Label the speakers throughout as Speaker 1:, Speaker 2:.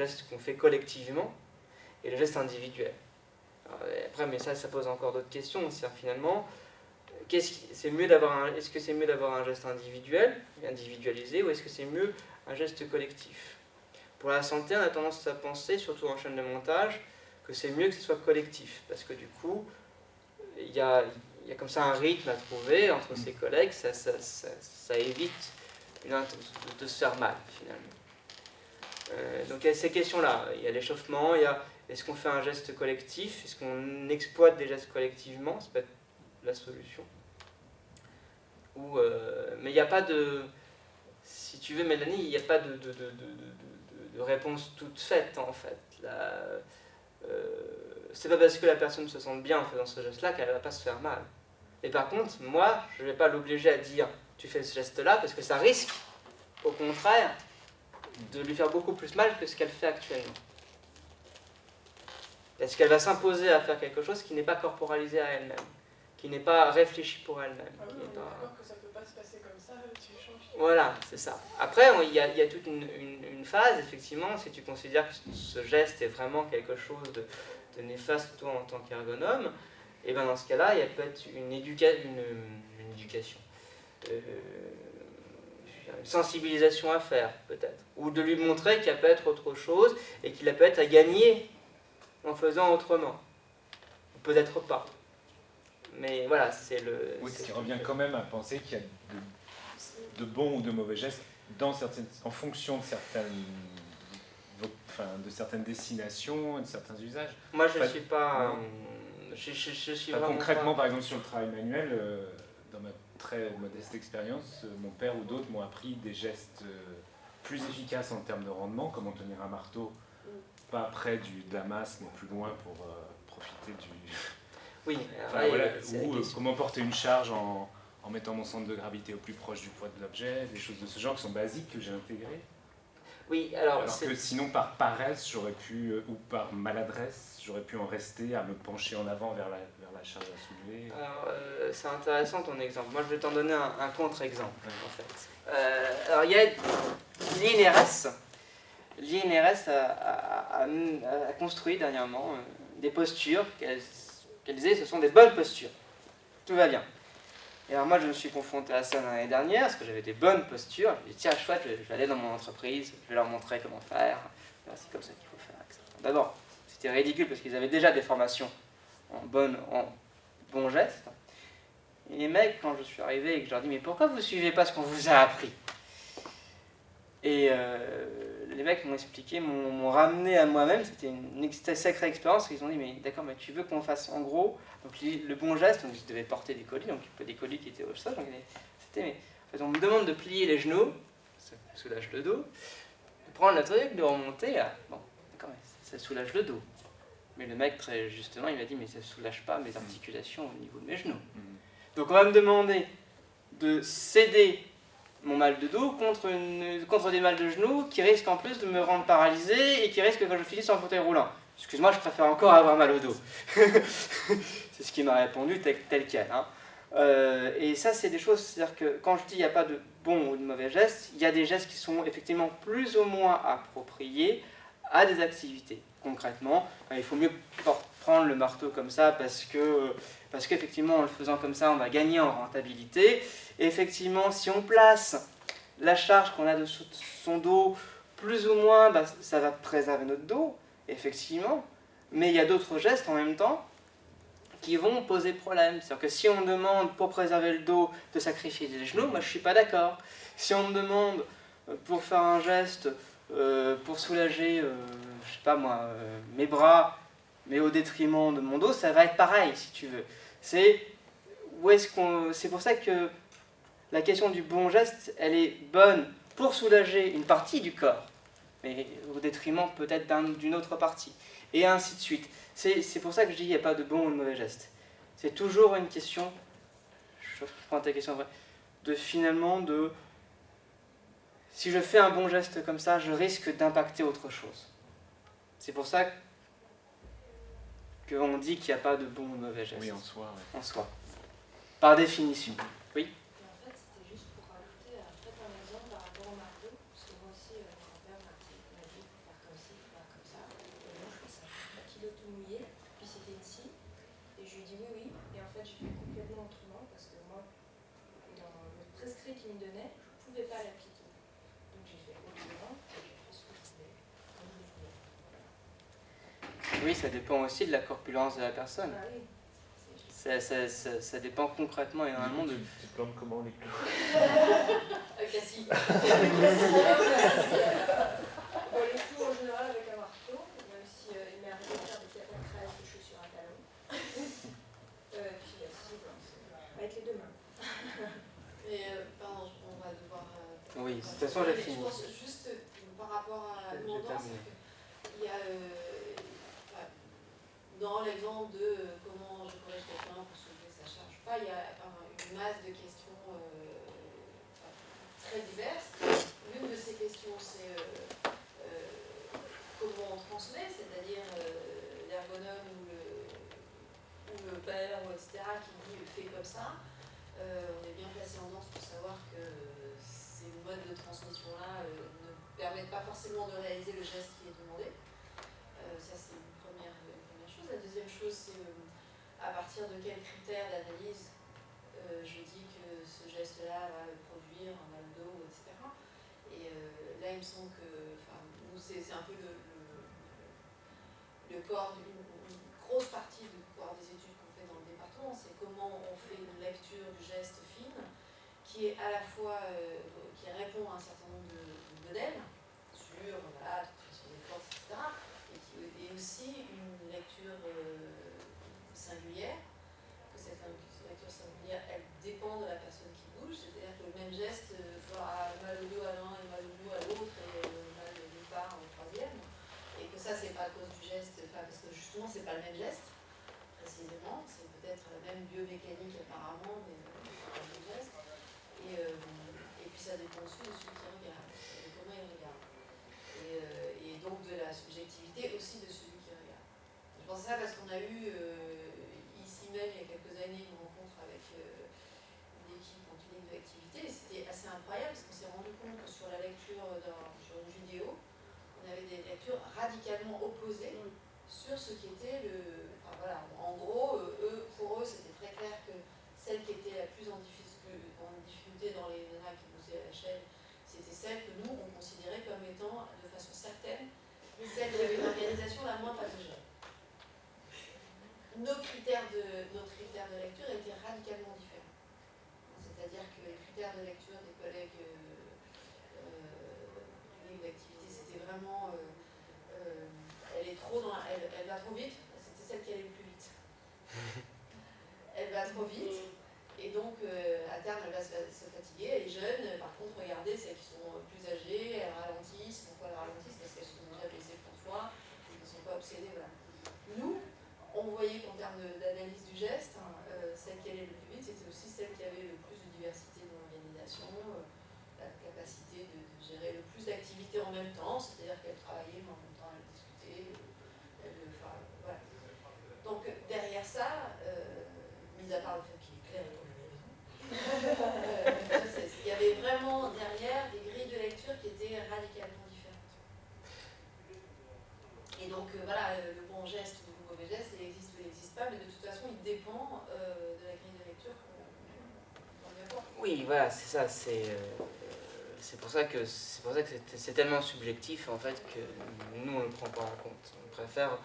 Speaker 1: geste qu'on fait collectivement et le geste individuel. Alors, après, mais ça pose encore d'autres questions. C'est-à-dire, finalement, est-ce que c'est mieux d'avoir un geste individuel, individualisé, ou est-ce que c'est mieux un geste collectif? Pour la santé, on a tendance à penser, surtout en chaîne de montage, que c'est mieux que ce soit collectif, parce que du coup, il y a comme ça un rythme à trouver entre ses collègues, ça évite de se faire mal, finalement. Donc il y a ces questions-là, il y a l'échauffement, il y a est-ce qu'on fait un geste collectif, est-ce qu'on exploite des gestes collectivement, ça peut être la solution. Mais il n'y a pas de... Si tu veux, Mélanie, il n'y a pas de réponse toute faite, en fait. C'est pas parce que la personne se sente bien en faisant ce geste-là qu'elle ne va pas se faire mal. Et par contre, moi, je ne vais pas l'obliger à dire tu fais ce geste-là, parce que ça risque, au contraire, de lui faire beaucoup plus mal que ce qu'elle fait actuellement. Parce qu'elle va s'imposer à faire quelque chose qui n'est pas corporalisé à elle-même, qui n'est pas réfléchi pour elle-même.
Speaker 2: Ah oui, on est d'accord que ça ne peut pas se passer comme ça, tu changes.
Speaker 1: Voilà, c'est ça. Après, il y a toute une phase, effectivement, si tu considères que ce geste est vraiment quelque chose de néfaste, toi, en tant qu'ergonome, et bien dans ce cas-là, il peut être une éducation, une sensibilisation à faire, peut-être. Ou de lui montrer qu'il y a peut-être autre chose, et qu'il a peut-être à gagner en faisant autrement. Ou peut-être pas. Mais voilà, c'est le...
Speaker 3: Oui, ce qui revient quand même à penser qu'il y a de bons ou de mauvais gestes en fonction de certaines destinations et de certains usages.
Speaker 1: Moi, je ne suis pas... Je suis vraiment
Speaker 3: concrètement,
Speaker 1: pas...
Speaker 3: par exemple, sur le travail manuel, dans ma très modeste expérience, mon père ou d'autres m'ont appris des gestes plus efficaces en termes de rendement, comment tenir un marteau, pas près de la masse, mais plus loin pour profiter du...
Speaker 1: Oui,
Speaker 3: ou comment porter une charge en mettant mon centre de gravité au plus proche du poids de l'objet, des choses de ce genre qui sont basiques que j'ai intégrées.
Speaker 1: Oui, alors
Speaker 3: que sinon par paresse, j'aurais pu, ou par maladresse, j'aurais pu en rester à me pencher en avant vers la charge à soulever.
Speaker 1: Alors, c'est intéressant ton exemple. Moi, je vais t'en donner un contre-exemple, en fait. Alors, il y a l'INRS. L'INRS a construit dernièrement des postures qu'elle disait ce sont des bonnes postures. Tout va bien. Et alors moi, je me suis confronté à ça l'année dernière, parce que j'avais des bonnes postures. Je me dis, tiens, chouette, je vais aller dans mon entreprise, je vais leur montrer comment faire. C'est comme ça qu'il faut faire, etc. D'abord, c'était ridicule, parce qu'ils avaient déjà des formations en bons gestes. Et les mecs, quand je suis arrivé et que je leur dis, mais pourquoi vous ne suivez pas ce qu'on vous a appris? Et les mecs m'ont expliqué, m'ont ramené à moi-même, c'était une sacrée expérience. Ils ont dit, mais d'accord, mais tu veux qu'on fasse en gros, donc le bon geste, donc je devais porter des colis, donc des colis qui étaient au sol, donc c'était, mais en fait, on me demande de plier les genoux, ça soulage le dos, de prendre le truc, de remonter, bon, d'accord, mais ça soulage le dos. Mais le mec, très justement, il m'a dit, mais ça ne soulage pas mes articulations au niveau de mes genoux. Donc on va me demander de céder mon mal de dos contre des mal de genoux qui risquent en plus de me rendre paralysé et qui risquent que je finisse en fauteuil roulant. Excuse-moi, je préfère encore avoir mal au dos. C'est ce qu'il m'a répondu tel quel. Hein. Et ça, c'est des choses, c'est-à-dire que quand je dis qu'il n'y a pas de bons ou de mauvais gestes, il y a des gestes qui sont effectivement plus ou moins appropriés à des activités. Concrètement, il faut mieux prendre le marteau comme ça parce qu'effectivement, en le faisant comme ça, on va gagner en rentabilité. Et effectivement, si on place la charge qu'on a dessous de son dos, plus ou moins, ça va préserver notre dos, effectivement. Mais il y a d'autres gestes en même temps qui vont poser problème. C'est-à-dire que si on me demande pour préserver le dos de sacrifier les genoux, moi je ne suis pas d'accord. Si on me demande pour faire un geste, pour soulager, je sais pas moi, mes bras, mais au détriment de mon dos, ça va être pareil si tu veux. C'est pour ça que la question du bon geste, elle est bonne pour soulager une partie du corps, mais au détriment peut-être d'une autre partie, et ainsi de suite. C'est pour ça que je dis qu'il n'y a pas de bon ou de mauvais geste. C'est toujours une question, je prends ta question, si je fais un bon geste comme ça, je risque d'impacter autre chose. C'est pour ça qu'on dit qu'il n'y a pas de bon ou de mauvais geste.
Speaker 3: Oui, en soi. Ouais.
Speaker 1: En soi. Par définition. Oui.
Speaker 4: Et en fait, c'était juste pour rajouter un exemple par rapport au marteau, parce que moi aussi, mon grand-père m'a dit, il faut faire comme ci, il faut il me donnait, je ne pouvais pas l'appliquer. Donc j'ai fait autrement, et j'ai fait ce que je voulais, comme je voulais.
Speaker 1: Oui, ça dépend aussi de la corpulence de la personne.
Speaker 4: Ah oui.
Speaker 1: Ça dépend concrètement énormément de...
Speaker 3: Tu plantes comment les clous?
Speaker 4: Avec la scie. Bon, les clous en général avec un marteau, même si il m'est arrivé de faire des catacrèses de chaussures à talons. Puis la scie, bon, avec les deux mains.
Speaker 2: Et pardon, on va devoir.
Speaker 1: Oui, de toute façon, j'ai fini.
Speaker 2: Je pense juste par rapport à
Speaker 1: J'ai
Speaker 2: l'abondance,
Speaker 1: terminé.
Speaker 2: il y a dans l'exemple de comment je corrige quelqu'un pour soulever sa charge, pas, il y a une masse de questions très diverses. L'une de ces questions, c'est comment on transmet, c'est-à-dire l'ergonome ou le père, etc., qui dit fais comme ça. On est bien placé en danse pour savoir que ces modes de transmission-là ne permettent pas forcément de réaliser le geste qui est demandé. Ça, c'est une première chose. La deuxième chose, c'est à partir de quels critères d'analyse je dis que ce geste-là va produire un mal de dos, etc. Et là, il me semble que nous, c'est un peu le corps, une grosse partie du corps des études qu'on fait dans le département, c'est comment on fait une lecture du geste fine qui est à la fois qui répond à un certain nombre de modèles sur voilà, sur les forces, etc. Et aussi une lecture singulière, que cette lecture singulière, elle dépend de la personne qui bouge, c'est-à-dire que le même geste fera mal au dos à l'un et mal au dos à l'autre et mal au part au troisième. Et que ça, c'est pas à cause du geste, parce que justement, c'est pas le même geste, précisément. C'est peut-être la même biomécanique apparemment, mais c'est pas le même geste. Et puis ça dépend aussi de celui qui regarde, de comment il regarde. Et donc de la subjectivité aussi de celui qui regarde. Je pense à ça parce qu'on a eu ici même, il y a quelques années, une rencontre avec une équipe en clinique de l'activité, et c'était assez incroyable parce qu'on s'est rendu compte que sur la lecture sur une vidéo, on avait des lectures radicalement opposées sur ce qui était le... Enfin voilà, en gros, pour eux, c'était très clair que celle qui était la plus en difficulté dans les nanas qui bossaient à la chaîne, c'était celle que nous, on considérait comme étant, de façon certaine, celle qui avait une organisation la moins pathogène. Nos critères de lecture étaient radicalement différents. C'est-à-dire que les critères de lecture des collègues d'activité, c'était vraiment elle va trop vite, c'était celle qui allait le plus vite. Elle va trop vite, et donc à terme elle va se fatiguer, elle est jeune, par contre regardez celles qui sont plus âgées, elles ralentissent. Pourquoi elles ralentissent? Parce qu'elles sont déjà blessées pour soi, et qu'elles ne sont pas obsédées. Voilà. Nous, on voyait qu'en termes d'analyse du geste, celle qui allait le plus vite, c'était aussi celle qui avait le plus de diversité dans l'organisation, la capacité de gérer le plus d'activités en même temps, c'est-à-dire qu'elle travaillait, mais en même temps elle discutait. Voilà. Donc derrière ça, mis à part le fait qu'il est clair et qu'on avait raison, il y avait vraiment derrière des grilles de lecture qui étaient radicalement différentes. Et donc voilà, le bon geste ou le mauvais geste, il existe ou il n'existe pas, mais de toute façon, il dépend de la grille de lecture qu'on vient voir.
Speaker 1: Oui, voilà, c'est ça. C'est pour ça que c'est tellement subjectif en fait que nous on ne le prend pas en compte. On préfère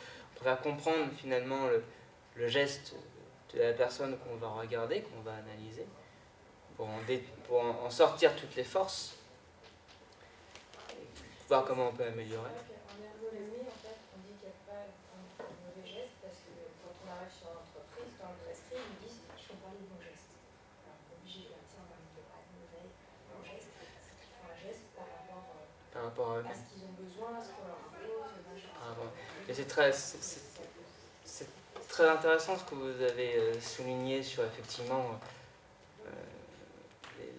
Speaker 1: comprendre finalement le geste de la personne qu'on va regarder, qu'on va analyser, pour en sortir toutes les forces, voir comment on peut améliorer.
Speaker 4: En ergonomie, en fait, on dit qu'il n'y a pas un mauvais geste parce que quand on arrive sur l'entreprise, dans le rescrit, ils nous disent qu'il faut parler de bons gestes. Alors, on est obligé de dire, tiens, on ne pas de mauvais bons gestes, c'est qu'ils font un geste par rapport
Speaker 1: à
Speaker 4: à ce qu'ils ont besoin, à ce qu'on leur propose, machin.
Speaker 1: Et c'est très intéressant ce que vous avez souligné sur effectivement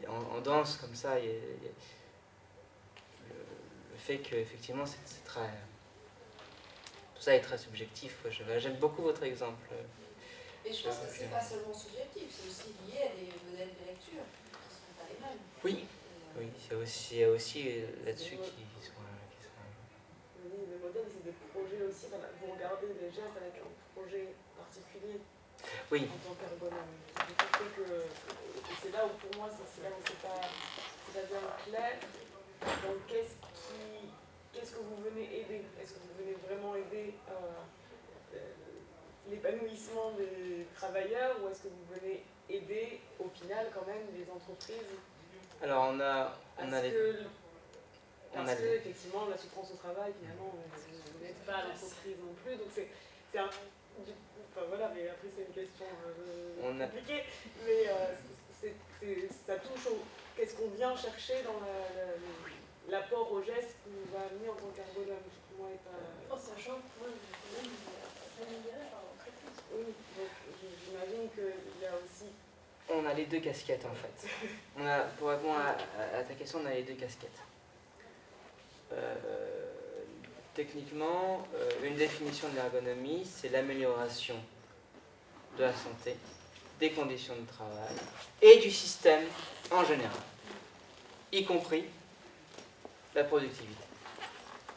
Speaker 1: en danse comme ça, il y a le fait que effectivement c'est très tout ça est très subjectif. J'aime beaucoup votre exemple.
Speaker 2: Et je pense que c'est pas seulement subjectif, c'est aussi lié à des modèles de lecture qui ne sont pas les mêmes.
Speaker 1: Oui, oui, il y a aussi là-dessus qui sont.
Speaker 5: Oui, le modèle, c'est des projets aussi. Vous regardez les gestes avec un projet particulier.
Speaker 1: Oui.
Speaker 5: en tant qu'ergonome. Du coup, fait que c'est là où pour moi, c'est là où c'est pas bien clair. Donc qu'est-ce que vous venez aider? Est-ce que vous venez vraiment aider l'épanouissement des travailleurs, ou est-ce que vous venez aider au final quand même les entreprises?
Speaker 1: Alors on a les...
Speaker 5: Parce que effectivement la souffrance au travail, finalement, vous n'êtes pas l'entreprise non plus, donc c'est un... Enfin voilà, mais après c'est une question compliquée, mais ça touche au... Qu'est-ce qu'on vient chercher dans l'apport au geste qu'on va amener en tant qu'ergonome, qui pour moi est pas...
Speaker 2: Sachant que moi, je suis rémunérée par l'entreprise.
Speaker 5: Oui, donc j'imagine qu'il y a aussi...
Speaker 1: On a les deux casquettes en fait. Pour répondre à ta question, on a les deux casquettes. Techniquement, une définition de l'ergonomie, c'est l'amélioration de la santé, des conditions de travail et du système en général, y compris la productivité.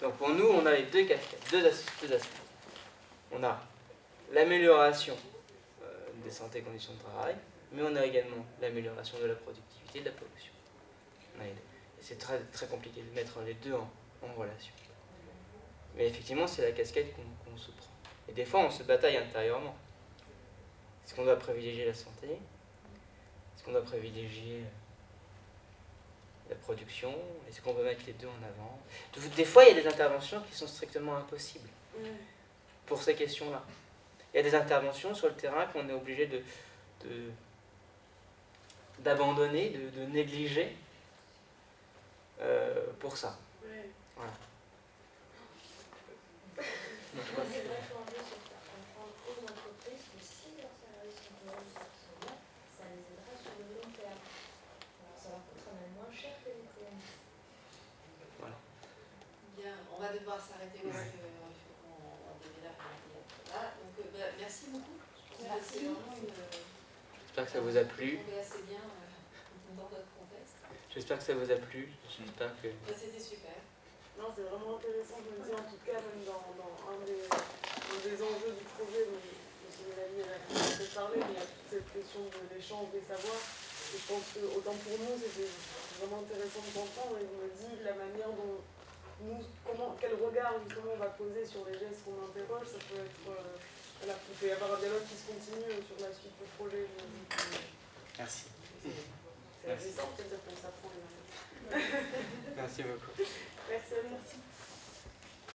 Speaker 1: Donc pour nous, on a les deux casquettes, deux aspects. On a l'amélioration des santé et conditions de travail, mais on a également l'amélioration de la productivité et de la production. On a les deux. Et c'est très, très compliqué de mettre les deux en relation. Mais effectivement, c'est la casquette qu'on se prend. Et des fois, on se bataille intérieurement. Est-ce qu'on doit privilégier la santé? Est-ce qu'on doit privilégier la production? Est-ce qu'on veut mettre les deux en avant? Des fois, il y a des interventions qui sont strictement impossibles pour ces questions-là. Il y a des interventions sur le terrain qu'on est obligé d'abandonner, de négliger pour ça. Voilà.
Speaker 4: Moi, c'est vrai que l'enjeu, c'est de faire comprendre aux entreprises que si leurs salariés sont heureux, sont bien, ça les aidera sur le long terme. Alors, ça leur coûtera même moins cher que les PME.
Speaker 1: Voilà.
Speaker 2: Bien, on va devoir s'arrêter parce qu'on est là pour là. Donc, merci beaucoup.
Speaker 4: Merci.
Speaker 1: J'espère que ça vous a plu.
Speaker 2: On est assez bien dans notre contexte.
Speaker 1: J'espère que ça vous a plu. J'espère que...
Speaker 2: C'était super.
Speaker 5: Non, c'est vraiment intéressant, je me dis, en tout cas, même dans un des enjeux du projet, dont M. Mélanie a peut-être parlé, mais il y a toute cette question de l'échange des savoirs. Et je pense que, autant pour nous, c'était vraiment intéressant de t'entendre, et je me dis, la manière dont quel regard justement on va poser sur les gestes qu'on interroge, ça peut être... voilà, il peut y avoir un dialogue qui se continue sur la suite du projet. Je me dis que
Speaker 1: Merci.
Speaker 5: c'est agissant, c'est-à-dire qu'on s'apprend les mêmes.
Speaker 1: Merci beaucoup.
Speaker 5: Merci à vous.